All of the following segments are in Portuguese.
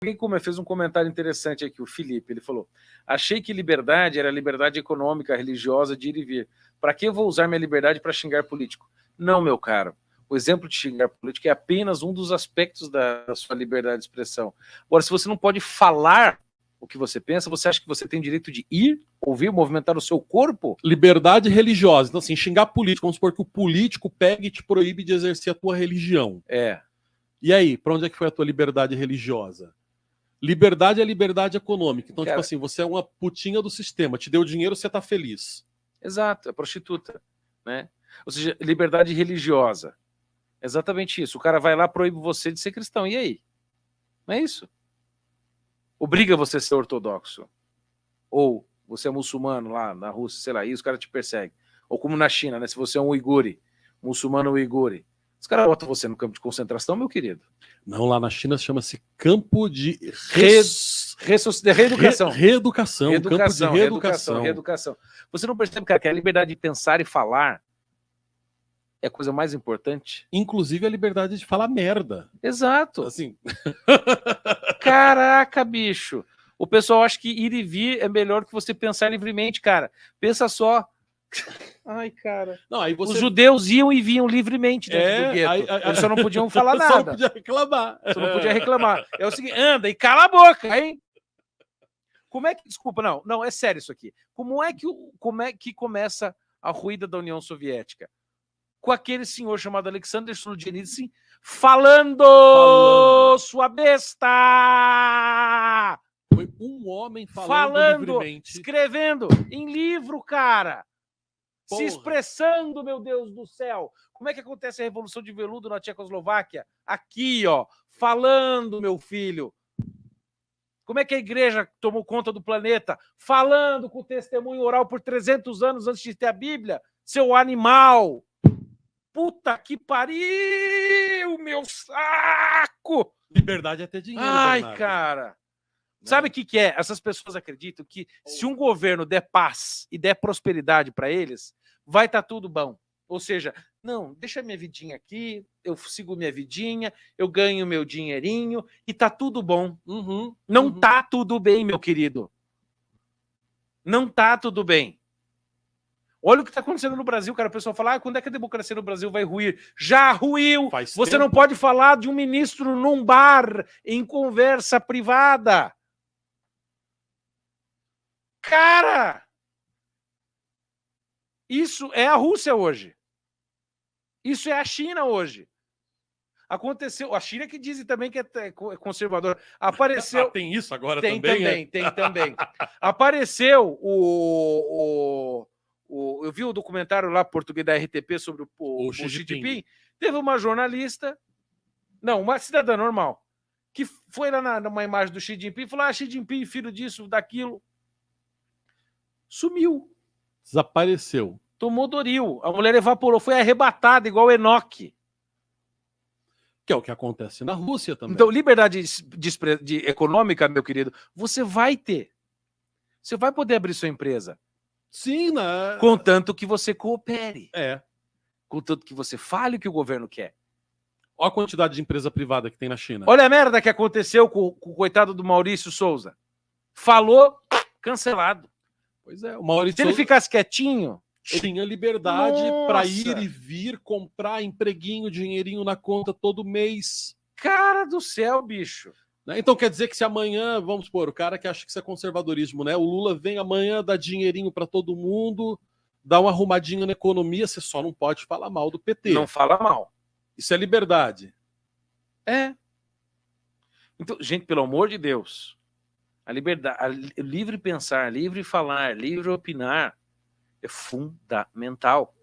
Alguém fez um comentário interessante aqui, o Felipe, ele falou: achei que liberdade era liberdade econômica, religiosa, de ir e vir. Para que eu vou usar minha liberdade para xingar político? Não, meu caro. O exemplo de xingar político é apenas um dos aspectos da sua liberdade de expressão. Agora, se você não pode falar o que você pensa, você acha que você tem direito de ir, ouvir, movimentar o seu corpo? Liberdade religiosa. Então, assim, xingar político, vamos supor que o político pegue e te proíbe de exercer a tua religião. É. E aí, para onde é que foi a tua liberdade religiosa? Liberdade é liberdade econômica. Então, Cara, tipo assim, você é uma putinha do sistema, te deu dinheiro, você tá feliz. Exato, é prostituta, né? Ou seja, liberdade religiosa. Exatamente isso. O cara vai lá, proíbe você de ser cristão. E aí? Não é isso? Obriga você a ser ortodoxo. Ou você é muçulmano lá na Rússia, sei lá, e os caras te perseguem. Ou como na China, né? Se você é um uigure, muçulmano uigure, os caras botam você no campo de concentração, meu querido. Não, lá na China chama-se campo de reeducação. Reeducação. Campo de reeducação. Reeducação. Você não percebe, cara, que a liberdade de pensar e falar é a coisa mais importante? Inclusive a liberdade de falar merda. Exato. Assim. Caraca, bicho. O pessoal acha que ir e vir é melhor que você pensar livremente, cara. Pensa só. Ai, cara. Não, aí você... Os judeus iam e vinham livremente dentro do gueto. Eles só não podiam falar nada. Só não podia reclamar. Só não podia reclamar. É o seguinte, anda e cala a boca, hein? Como é que... Desculpa, não, é sério isso aqui. Como é que começa a ruída da União Soviética? Com aquele senhor chamado Alexander Solzhenitsyn falando, sua besta! Foi um homem falando livremente. Escrevendo em livro, cara. Porra. Se expressando, meu Deus do céu. Como é que acontece a Revolução de Veludo na Tchecoslováquia? Aqui, ó, falando, meu filho. Como é que a igreja tomou conta do planeta? Falando com o testemunho oral por 300 anos antes de ter a Bíblia. Seu animal. Puta que pariu, meu saco! Liberdade é ter dinheiro, Ai, Bernardo. cara. Sabe o que é? Essas pessoas acreditam que se um governo der paz e der prosperidade para eles, vai estar tudo bom. Ou seja, não, deixa minha vidinha aqui, eu sigo minha vidinha, eu ganho meu dinheirinho e tá tudo bom. Não tá tudo bem, meu querido. Não tá tudo bem. Olha o que está acontecendo no Brasil, cara. O pessoal fala, quando é que a democracia no Brasil vai ruir? Já ruiu! Você não pode falar de um ministro num bar, em conversa privada. Cara! Isso é a Rússia hoje. Isso é a China hoje. Aconteceu... A China que dizem também que é conservadora. Apareceu... tem isso agora tem também? Tem também. Apareceu eu vi o documentário lá português da RTP sobre o Xi Jinping. Teve uma jornalista, uma cidadã normal, que foi lá numa imagem do Xi Jinping e falou: Xi Jinping, filho disso, daquilo. Sumiu. Desapareceu. Tomou Doril. A mulher evaporou, foi arrebatada igual Enoque. Que é o que acontece na Rússia também. Então, liberdade econômica, meu querido, você vai ter. Você vai poder abrir sua empresa. Sim, né? Contanto que você coopere. É. Contanto que você fale o que o governo quer. Olha a quantidade de empresa privada que tem na China. Olha a merda que aconteceu com o coitado do Maurício Souza. Falou, cancelado. Pois é, o Maurício Se ele ficasse quietinho... Tinha liberdade para ir e vir, comprar empreguinho, dinheirinho na conta todo mês. Cara do céu, bicho. Então quer dizer que se amanhã, vamos supor, o cara que acha que isso é conservadorismo, né? O Lula vem amanhã, dá dinheirinho para todo mundo, dá uma arrumadinha na economia, você só não pode falar mal do PT. Não fala mal. Isso é liberdade. É. Então, gente, pelo amor de Deus, a liberdade, livre pensar, livre falar, livre opinar é fundamental.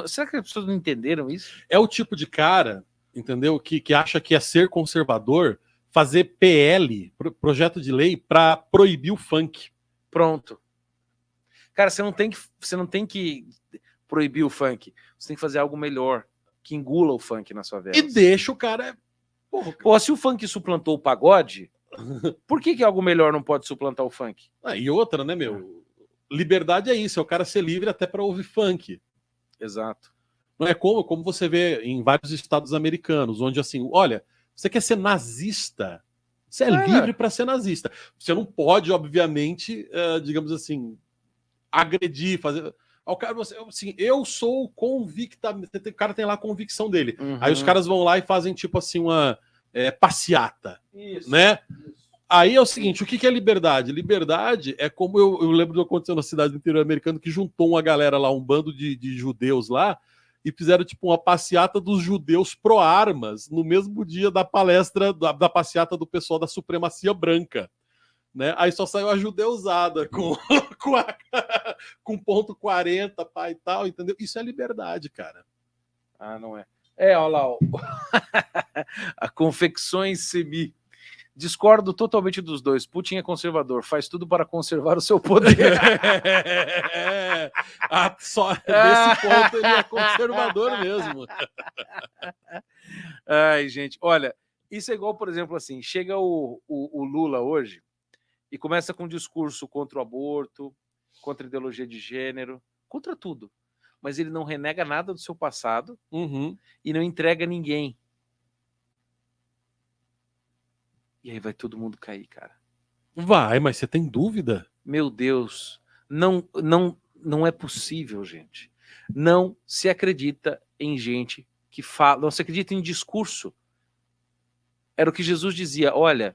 Será que as pessoas não entenderam isso? É o tipo de cara, entendeu, que acha que é ser conservador fazer PL, projeto de lei, para proibir o funk. Pronto. Cara, você não tem que proibir o funk. Você tem que fazer algo melhor, que engula o funk na sua vida. E deixa o cara... Pô, se o funk suplantou o pagode, por que algo melhor não pode suplantar o funk? E outra, né, meu? Liberdade é isso, é o cara ser livre até para ouvir funk. Exato. Não é como você vê em vários estados americanos, onde assim, olha, você quer ser nazista? Você é livre para ser nazista. Você não pode, obviamente, digamos assim, agredir, fazer... O cara, assim, eu sou convicta, o cara tem lá a convicção dele. Aí os caras vão lá e fazem tipo assim uma passeata, né? Aí é o seguinte, o que é liberdade? Liberdade é como eu lembro do que aconteceu na cidade do interior americano, que juntou uma galera lá, um bando de judeus lá, e fizeram tipo uma passeata dos judeus pró-armas no mesmo dia da palestra, da passeata do pessoal da supremacia branca. Né? Aí só saiu a judeusada com ponto 40, pai e tal, entendeu? Isso é liberdade, cara. Ah, não é. Olha lá, a Confecções Semi. Discordo totalmente dos dois. Putin é conservador, faz tudo para conservar o seu poder. Só nesse ponto ele é conservador mesmo. Ai, gente, olha, isso é igual, por exemplo, assim, chega o Lula hoje e começa com um discurso contra o aborto, contra a ideologia de gênero, contra tudo. Mas ele não renega nada do seu passado e não entrega ninguém. E aí vai todo mundo cair, cara. Vai, mas você tem dúvida? Meu Deus, não é possível, gente. Não se acredita em gente que fala, não se acredita em discurso. Era o que Jesus dizia, olha,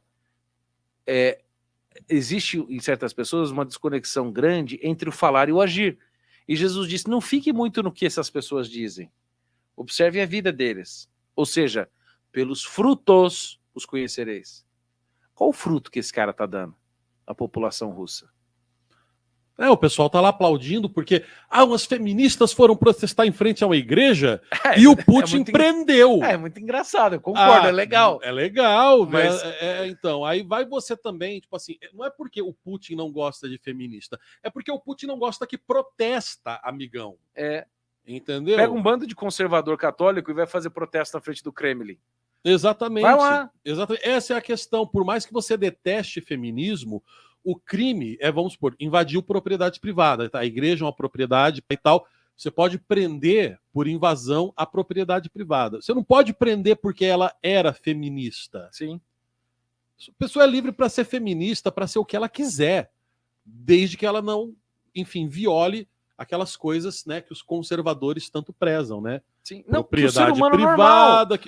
existe em certas pessoas uma desconexão grande entre o falar e o agir. E Jesus disse, não fique muito no que essas pessoas dizem. Observe a vida deles. Ou seja, pelos frutos os conhecereis. Qual o fruto que esse cara está dando à população russa? O pessoal tá lá aplaudindo porque umas feministas foram protestar em frente a uma igreja e o Putin prendeu. É muito engraçado, eu concordo, é legal. É legal, mas... então, aí vai você também, tipo assim, não é porque o Putin não gosta de feminista, é porque o Putin não gosta que protesta, amigão. Entendeu? Pega um bando de conservador católico e vai fazer protesto na frente do Kremlin. Exatamente. Vai lá. Exatamente. Essa é a questão. Por mais que você deteste feminismo, o crime vamos supor, invadiu propriedade privada. Tá? A igreja é uma propriedade e tal. Você pode prender por invasão à propriedade privada. Você não pode prender porque ela era feminista. Sim. A pessoa é livre para ser feminista, para ser o que ela quiser, desde que ela não, enfim, viole aquelas coisas, né, que os conservadores tanto prezam, né? Sim. Propriedade privada.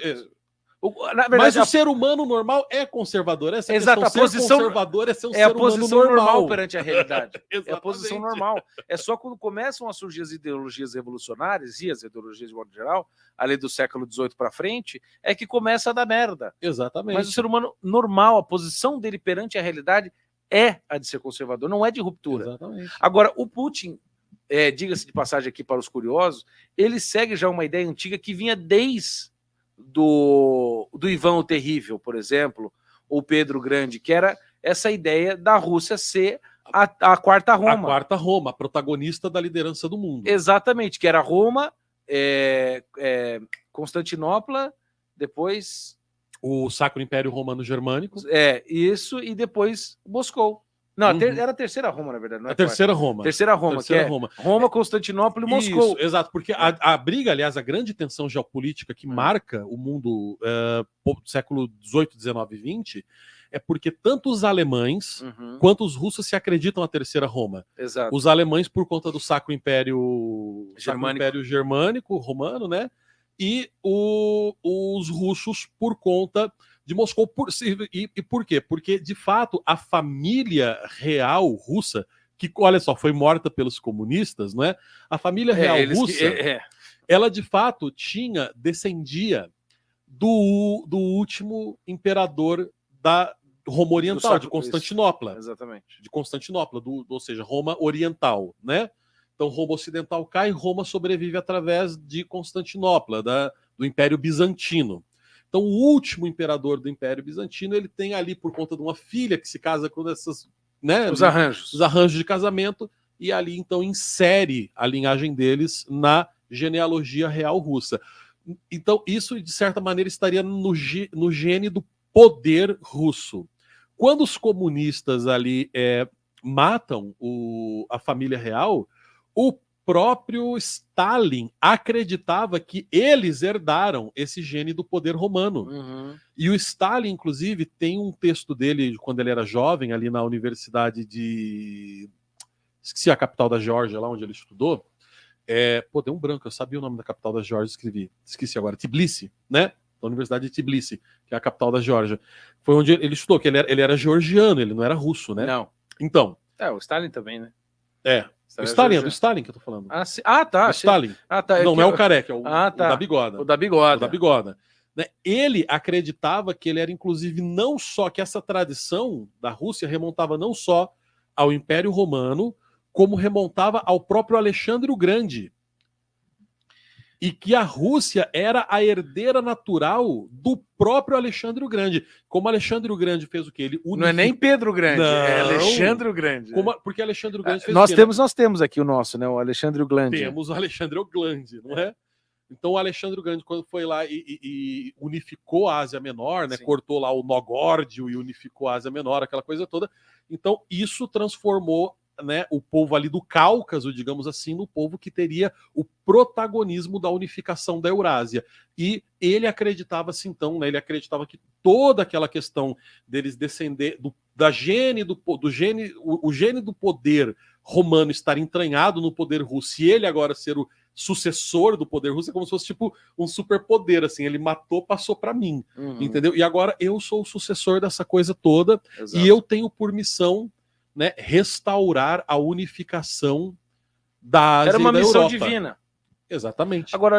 Na verdade, mas o ser humano normal é conservador. Essa exato, questão, a posição conservador é ser um ser humano normal. É a posição normal perante a realidade. É a posição normal. É só quando começam a surgir as ideologias revolucionárias e as ideologias de modo geral, ali do século XVIII para frente, é que começa a dar merda. Exatamente. Mas o ser humano normal, a posição dele perante a realidade é a de ser conservador, não é de ruptura. Exatamente. Agora, o Putin, diga-se de passagem aqui para os curiosos, ele segue já uma ideia antiga que vinha desde do Ivan o Terrível, por exemplo, ou Pedro Grande, que era essa ideia da Rússia ser a quarta Roma. A quarta Roma, a protagonista da liderança do mundo. Exatamente, que era Roma, Constantinopla, depois... O Sacro Império Romano Germânico. Isso, e depois Moscou. Não, era a terceira Roma, na verdade. Não é a terceira Roma. Terceira Roma, Roma, Constantinopla e Moscou. Isso, exato, porque a briga, aliás, a grande tensão geopolítica que marca o mundo do século XVIII, XIX e XX é porque tanto os alemães quanto os russos se acreditam na terceira Roma. Exato. Os alemães por conta do Sacro Império Germânico, romano, né? E os russos por conta de Moscou. E por quê? Porque, de fato, a família real russa, que, olha só, foi morta pelos comunistas, não é? A família real russa, ela, de fato, descendia do último imperador da Roma Oriental, de Constantinopla. Isso, exatamente. De Constantinopla, ou seja, Roma Oriental, né? Então, Roma Ocidental cai, Roma sobrevive através de Constantinopla, do Império Bizantino. Então, o último imperador do Império Bizantino, ele tem ali, por conta de uma filha que se casa com essas... Né, os arranjos de casamento, e ali, então, insere a linhagem deles na genealogia real russa. Então, isso, de certa maneira, estaria no gene do poder russo. Quando os comunistas ali matam a família real, o próprio Stalin acreditava que eles herdaram esse gene do poder romano. E o Stalin, inclusive, tem um texto dele, quando ele era jovem, ali na Universidade de... Esqueci a capital da Geórgia, lá onde ele estudou. Pô, deu um branco, eu sabia o nome da capital da Geórgia, esqueci agora. Tbilisi, né? Da Universidade de Tbilisi, que é a capital da Geórgia. Foi onde ele estudou, que ele era georgiano, ele não era russo, né? Não. Então... o Stalin também, né? O Stalin, é do Stalin que eu tô falando. Tá. O Stalin. Não é o careca, é o da bigorna. O da bigorna. O da bigorna. Né? Ele acreditava que ele era, inclusive, não só que essa tradição da Rússia remontava não só ao Império Romano, como remontava ao próprio Alexandre o Grande. E que a Rússia era a herdeira natural do próprio Alexandre o Grande. Como Alexandre o Grande fez o quê? Ele Não é nem Pedro Grande, é Não. Alexandre o Grande. Porque Alexandre o Grande fez nós o quê? Nós temos aqui o nosso, né? O Alexandre o Grande. Temos o Alexandre o Grande, não é? Então o Alexandre o Grande, quando foi lá e unificou a Ásia Menor, né? Cortou lá o nó górdio e unificou a Ásia Menor, aquela coisa toda. Então isso transformou, né, o povo ali do Cáucaso, digamos assim, no povo que teria o protagonismo da unificação da Eurásia. E ele acreditava-se então, né, ele acreditava que toda aquela questão deles descender o gene do poder romano estar entranhado no poder russo e ele agora ser o sucessor do poder russo é como se fosse tipo um superpoder, assim, ele matou, passou para mim, entendeu? E agora eu sou o sucessor dessa coisa toda. Exato. E eu tenho por missão, né, restaurar a unificação da Ásia. Era uma e da missão Europa. divina. Exatamente. Agora,